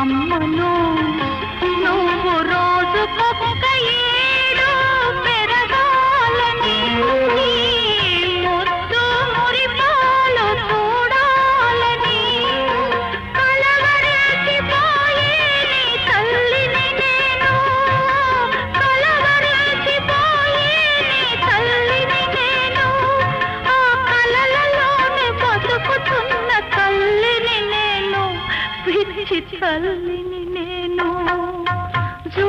అమ్మను నువ్వు రోజుకొక్క ఏడు పెరగాలని ముద్దు మురిపాలు చూడాలని కలవరేసిపోయే నీ తల్లిని నేను కలవరేసిపోయే నీ తల్లిని నేను ఆ కలలలోనే బతుకుతున్న తల్లిని నేను పిచ్చి తల్లిని నేను జు